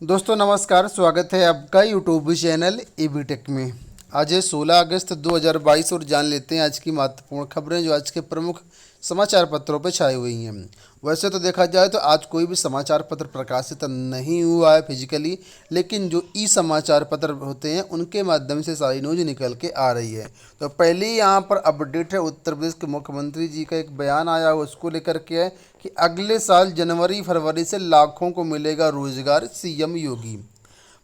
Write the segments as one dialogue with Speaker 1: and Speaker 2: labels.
Speaker 1: दोस्तों नमस्कार, स्वागत है आपका यूट्यूब चैनल एबी टेक में। आज है 16 अगस्त 2022 और जान लेते हैं आज की महत्वपूर्ण खबरें जो आज के प्रमुख समाचार पत्रों पर छाई हुई हैं। वैसे तो देखा जाए तो आज कोई भी समाचार पत्र प्रकाशित नहीं हुआ है फिजिकली, लेकिन जो ई समाचार पत्र होते हैं उनके माध्यम से सारी न्यूज निकल के आ रही है। तो पहली यहाँ पर अपडेट है, उत्तर प्रदेश के मुख्यमंत्री जी का एक बयान आया है, उसको लेकर के है कि अगले साल जनवरी फरवरी से लाखों को मिलेगा रोजगार, सीएम योगी।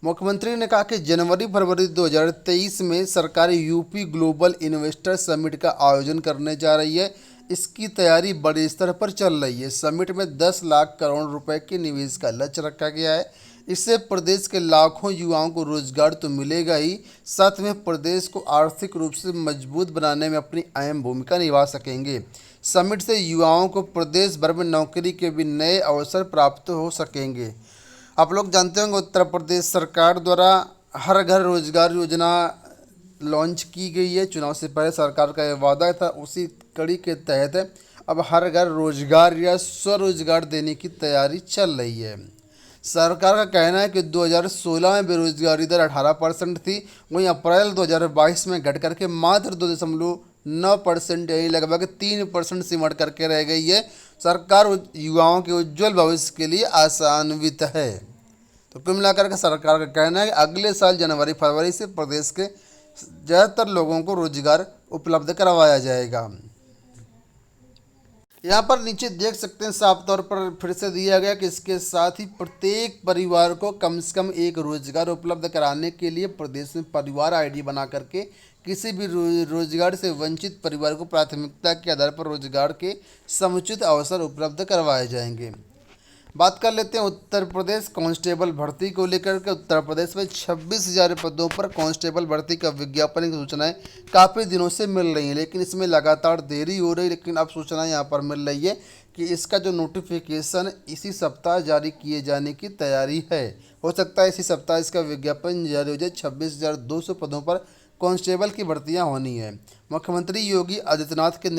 Speaker 1: मुख्यमंत्री ने कहा कि जनवरी फरवरी 2023 में सरकार यूपी ग्लोबल इन्वेस्टर समिट का आयोजन करने जा रही है। इसकी तैयारी बड़े स्तर पर चल रही है। समिट में 10 लाख करोड़ रुपए के निवेश का लक्ष्य रखा गया है। इससे प्रदेश के लाखों युवाओं को रोजगार तो मिलेगा ही, साथ में प्रदेश को आर्थिक रूप से मजबूत बनाने में अपनी अहम भूमिका निभा सकेंगे। समिट से युवाओं को प्रदेश भर में नौकरी के भी नए अवसर प्राप्त हो सकेंगे। आप लोग जानते होंगे उत्तर प्रदेश सरकार द्वारा हर घर रोजगार योजना लॉन्च की गई है। चुनाव से पहले सरकार का यह वादा था, उसी कड़ी के तहत अब हर घर रोजगार या स्वरोजगार देने की तैयारी चल रही है। सरकार का कहना है कि 2016 में बेरोजगारी दर 18% थी, वहीं अप्रैल 2022 में घट करके मात्र 2.9% यानी लगभग 3% सिमट करके रह गई है। सरकार युवाओं के उज्जवल भविष्य के लिए आशान्वित है। तो कुल मिलाकर के सरकार का कहना है कि अगले साल जनवरी फरवरी से प्रदेश के ज़्यादातर लोगों को रोजगार उपलब्ध करवाया जाएगा। यहाँ पर नीचे देख सकते हैं, साफ तौर पर फिर से दिया गया कि इसके साथ ही प्रत्येक परिवार को कम से कम एक रोजगार उपलब्ध कराने के लिए प्रदेश में परिवार आईडी बना करके किसी भी रोजगार से वंचित परिवार को प्राथमिकता के आधार पर रोजगार के समुचित अवसर उपलब्ध करवाए जाएंगे। बात कर लेते हैं उत्तर प्रदेश कांस्टेबल भर्ती को लेकर के। उत्तर प्रदेश में 26,000 पदों पर कांस्टेबल भर्ती का विज्ञापन की सूचनाएं काफ़ी दिनों से मिल रही हैं, लेकिन इसमें लगातार देरी हो रही है। लेकिन अब सूचना यहाँ पर मिल रही है कि इसका जो नोटिफिकेशन इसी सप्ताह जारी किए जाने की तैयारी है। हो सकता है इसी सप्ताह इसका विज्ञापन जारी हो जाए। 26,200 पदों पर कांस्टेबल की भर्तियाँ होनी है। मुख्यमंत्री योगी आदित्यनाथ के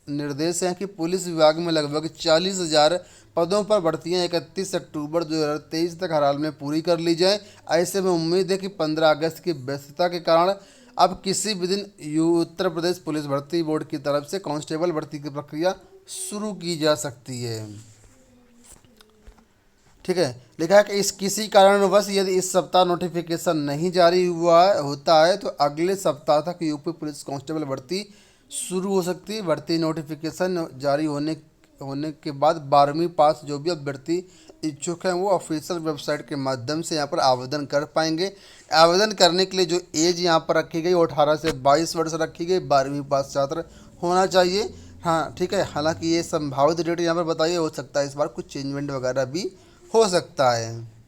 Speaker 1: निर्देश हैं कि पुलिस विभाग में लगभग 40,000 पदों पर भर्तियां 31 अक्टूबर 2023 तक हर हाल में पूरी कर ली जाए। ऐसे में उम्मीद है कि 15 अगस्त की व्यस्तता के कारण अब किसी भी दिन उत्तर प्रदेश पुलिस भर्ती बोर्ड की तरफ से कांस्टेबल भर्ती की प्रक्रिया शुरू की जा सकती है। ठीक है, लिखा है कि इस किसी कारणवश यदि इस सप्ताह नोटिफिकेशन नहीं जारी होता है तो अगले सप्ताह तक यूपी पुलिस कांस्टेबल भर्ती शुरू हो सकती है। भर्ती नोटिफिकेशन जारी होने के बाद 12वीं पास जो भी अभ्यर्थी इच्छुक हैं वो ऑफिशियल वेबसाइट के माध्यम से यहाँ पर आवेदन कर पाएंगे। आवेदन करने के लिए जो एज यहाँ पर रखी गई वो 18 से 22 वर्ष रखी गई। 12वीं पास छात्र होना चाहिए। हाँ ठीक है, हालांकि ये संभावित डेट यहाँ पर बताइए, हो सकता है इस बार कुछ चेंजमेंट वगैरह भी हो सकता है।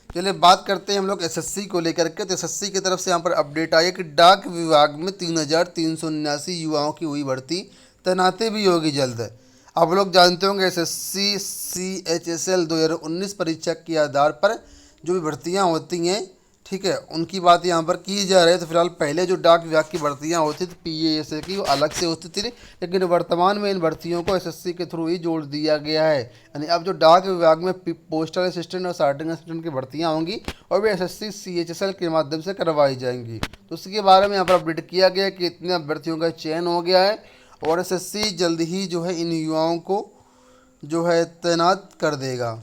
Speaker 1: चलिए बात करते हैं हम लोग एसएससी को लेकर के। तो एसएससी की तरफ से यहाँ पर अपडेट आई है कि डाक विभाग में 3,379 युवाओं की हुई भर्ती, तैनाती भी होगी जल्द। आप लोग जानते होंगे एसएससी CHSL 2019 परीक्षा के आधार पर जो भी भर्तियाँ होती हैं, ठीक है, उनकी बात यहाँ पर की जा रही है। तो फिलहाल पहले जो डाक विभाग की भर्तियाँ होती थी PASA की, वो अलग से होती थी, लेकिन वर्तमान में इन भर्तियों को एसएससी के थ्रू ही जोड़ दिया गया है। यानी अब जो डाक विभाग में पोस्टल असिस्टेंट और सार्टिंग असिस्टेंट की भर्तियाँ होंगी और भी एसएससी CHSL के माध्यम से करवाई जाएंगी। तो उसके बारे में यहाँ पर अपडेट किया गया है कि इतने अभ्यर्थियों का चयन हो गया है और एसएससी जल्द ही जो है इन युवाओं को जो है तैनात कर देगा।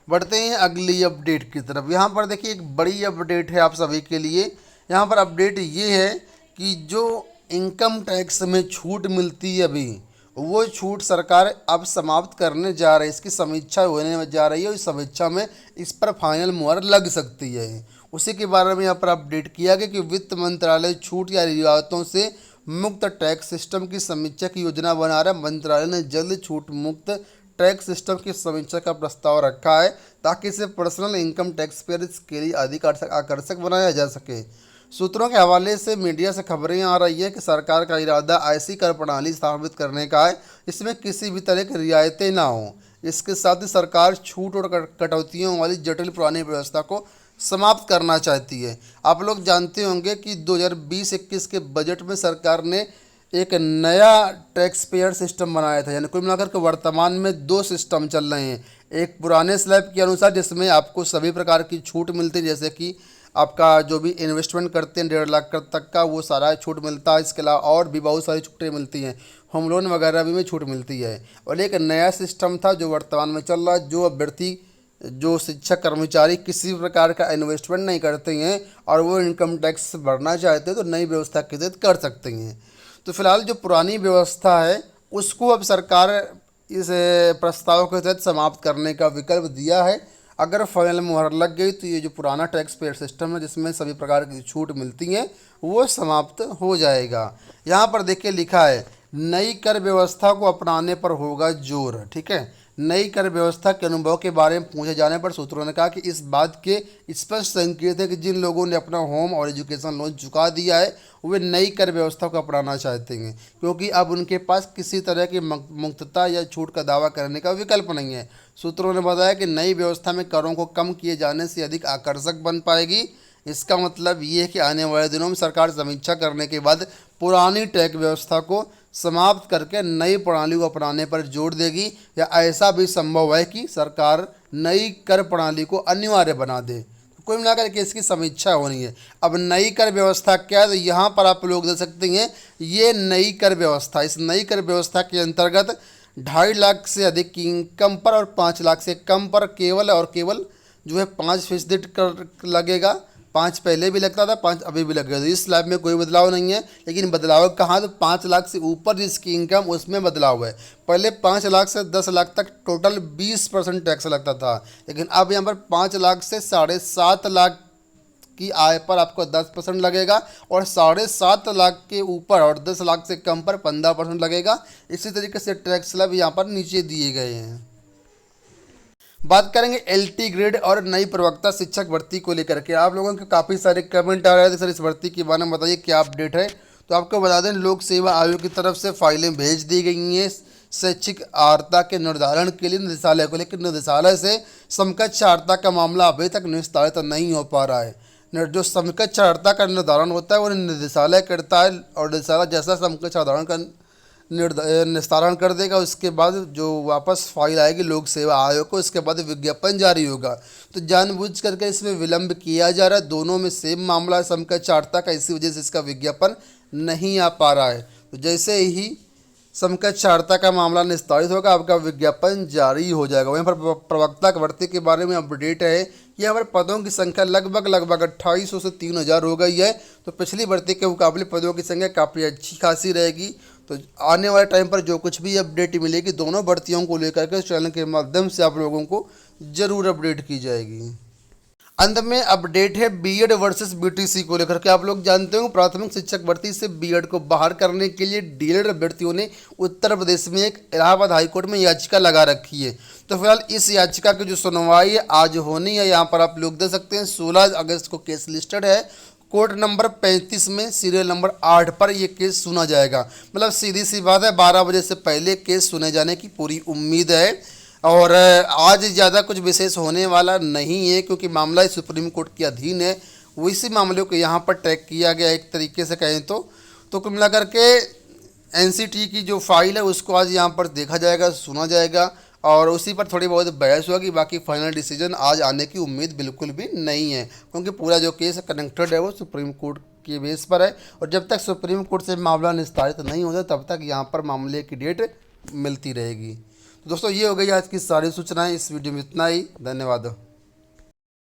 Speaker 1: बढ़ते हैं अगली अपडेट की तरफ। यहाँ पर देखिए एक बड़ी अपडेट है आप सभी के लिए। यहाँ पर अपडेट ये है कि जो इनकम टैक्स में छूट मिलती है अभी, वो छूट सरकार अब समाप्त करने जा रही है। इसकी समीक्षा होने जा रही है और इस समीक्षा में इस पर फाइनल मुहर लग सकती है। उसी के बारे में यहाँ पर अपडेट किया गया कि वित्त मंत्रालय छूट या रियायतों से मुक्त टैक्स सिस्टम की समीक्षा की योजना बना रहा है। मंत्रालय ने जल्द छूट मुक्त टैक्स सिस्टम की समीक्षा का प्रस्ताव रखा है ताकि इसे पर्सनल इनकम टैक्स पेयर्स के लिए अधिक आकर्षक बनाया जा सके। सूत्रों के हवाले से मीडिया से खबरें आ रही है कि सरकार का इरादा ऐसी कर प्रणाली स्थापित करने का है इसमें किसी भी तरह की रियायतें ना हों। इसके साथ ही सरकार छूट और कटौतियों वाली जटिल पुरानी व्यवस्था को समाप्त करना चाहती है। आप लोग जानते होंगे कि 2020-21 के बजट में सरकार ने एक नया टैक्स पेयर सिस्टम बनाया था। यानी कुल मिलाकर के वर्तमान में 2 सिस्टम चल रहे हैं। एक पुराने स्लैब के अनुसार जिसमें आपको सभी प्रकार की छूट मिलती है, जैसे कि आपका जो भी इन्वेस्टमेंट करते हैं 1.5 लाख तक का वो सारा छूट मिलता है। इसके अलावा और भी बहुत सारी छूटें मिलती हैं, होम लोन वगैरह भी में छूट मिलती है। और एक नया सिस्टम था जो वर्तमान में चल रहा है, जो अभ्यर्थी जो शिक्षक कर्मचारी किसी भी प्रकार का इन्वेस्टमेंट नहीं करते हैं और वो इनकम टैक्स भरना चाहते हैं तो नई व्यवस्था के तहत कर सकते हैं। तो फिलहाल जो पुरानी व्यवस्था है उसको अब सरकार इस प्रस्ताव के तहत समाप्त करने का विकल्प दिया है। अगर फाइनल मुहर लग गई तो ये जो पुराना टैक्स पेयर सिस्टम है जिसमें सभी प्रकार की छूट मिलती हैं वो समाप्त हो जाएगा। यहाँ पर देखिए लिखा है नई कर व्यवस्था को अपनाने पर होगा जोर। ठीक है, नई कर व्यवस्था के अनुभव के बारे में पूछे जाने पर सूत्रों ने कहा कि इस बात के स्पष्ट संकेत है कि जिन लोगों ने अपना होम और एजुकेशन लोन चुका दिया है वे नई कर व्यवस्था को अपनाना चाहते हैं, क्योंकि अब उनके पास किसी तरह की मुक्तता या छूट का दावा करने का विकल्प नहीं है। सूत्रों ने बताया कि नई व्यवस्था में करों को कम किए जाने से अधिक आकर्षक बन पाएगी। इसका मतलब ये है कि आने वाले दिनों में सरकार समीक्षा करने के बाद पुरानी टैक्स व्यवस्था को समाप्त करके नई प्रणाली को अपनाने पर जोर देगी, या ऐसा भी संभव है कि सरकार नई कर प्रणाली को अनिवार्य बना दे। कुल मिलाकर के इसकी समीक्षा होनी है। अब नई कर व्यवस्था क्या है, तो यहाँ पर आप लोग देख सकते हैं ये नई कर व्यवस्था, इस नई कर व्यवस्था के अंतर्गत 2.5 लाख से अधिक की इनकम पर और 5 लाख से कम पर केवल और केवल जो है 5% कर लगेगा। 5 पहले भी लगता था, 5 अभी भी लगेगा। तो इस स्लैब में कोई बदलाव नहीं है, लेकिन बदलाव कहाँ, तो 5 लाख से ऊपर जिसकी इनकम उसमें बदलाव है। पहले 5 लाख से 10 लाख तक टोटल 20% टैक्स लगता था, लेकिन अब यहाँ पर 5 लाख से 7.5 लाख की आय पर आपको 10% लगेगा और 7.5 लाख के ऊपर और 10 लाख से कम पर 15% लगेगा। इसी तरीके से टैक्स स्लैब यहाँ पर नीचे दिए गए हैं। बात करेंगे एलटी ग्रेड और नई प्रवक्ता शिक्षक भर्ती को लेकर के। आप लोगों के काफ़ी सारे कमेंट आ रहे थे सर इस भर्ती के बारे में बताइए क्या अपडेट है। तो आपको बता दें लोक सेवा आयोग की तरफ से फाइलें भेज दी गई हैं शैक्षिक अर्हता के निर्धारण के लिए निदेशालय को, लेकिन निदेशालय से समकक्ष अर्हता का मामला अभी तक निस्तारित नहीं हो पा रहा है। जो समकक्ष अर्हता का निर्धारण होता है वो निदेशालय करता है और निदेशालय जैसा समकक्ष निर्धारण का निस्तारण कर देगा उसके बाद जो वापस फाइल आएगी लोक सेवा आयोग को, इसके बाद विज्ञापन जारी होगा। तो जानबूझ करके इसमें विलंब किया जा रहा है। दोनों में सेम मामला है समकक्ष अर्हता का, इसी वजह से इसका विज्ञापन नहीं आ पा रहा है। तो जैसे ही समकक्ष अर्हता का मामला निस्तारित होगा आपका विज्ञापन जारी हो जाएगा। वहीं पर प्रवक्ता भर्ती के बारे में अपडेट है कि यहाँ पर पदों की संख्या लगभग 2800 से 3000 हो गई है। तो पिछली भर्ती के मुकाबले पदों की संख्या काफ़ी अच्छी खासी रहेगी। तो आने वाले टाइम पर जो कुछ भी अपडेट मिलेगी दोनों भर्तियों को लेकर के चैनल के माध्यम से आप लोगों को ज़रूर अपडेट की जाएगी। अंत में अपडेट है बीएड वर्सेस बीटीसी को लेकर के। आप लोग जानते हो प्राथमिक शिक्षक भर्ती से बीएड को बाहर करने के लिए डीएलएड अभ्यर्थियों ने उत्तर प्रदेश में एक इलाहाबाद हाईकोर्ट में याचिका लगा रखी है। तो फिलहाल इस याचिका की जो सुनवाई है आज होनी है। यहाँ पर आप लोग देख सकते हैं 16 अगस्त को केस लिस्टेड है। कोर्ट नंबर 35 में सीरियल नंबर 8 पर यह केस सुना जाएगा। मतलब सीधी सी बात है 12 बजे से पहले केस सुने जाने की पूरी उम्मीद है। और आज ज़्यादा कुछ विशेष होने वाला नहीं है क्योंकि मामला सुप्रीम कोर्ट के अधीन है। उसी मामले को यहाँ पर ट्रैक किया गया एक तरीके से कहें तो कुल मिला करके एनसीटी की जो फाइल है उसको आज यहाँ पर देखा जाएगा, सुना जाएगा और उसी पर थोड़ी बहुत बहस होगी। बाकी फाइनल डिसीजन आज आने की उम्मीद बिल्कुल भी नहीं है क्योंकि पूरा जो केस कनेक्टेड है वो सुप्रीम कोर्ट के बेस पर है और जब तक सुप्रीम कोर्ट से मामला निस्तारित नहीं होता तब तक यहाँ पर मामले की डेट मिलती रहेगी। तो दोस्तों ये हो गई आज की सारी सूचनाएं। इस वीडियो में इतना ही। धन्यवाद।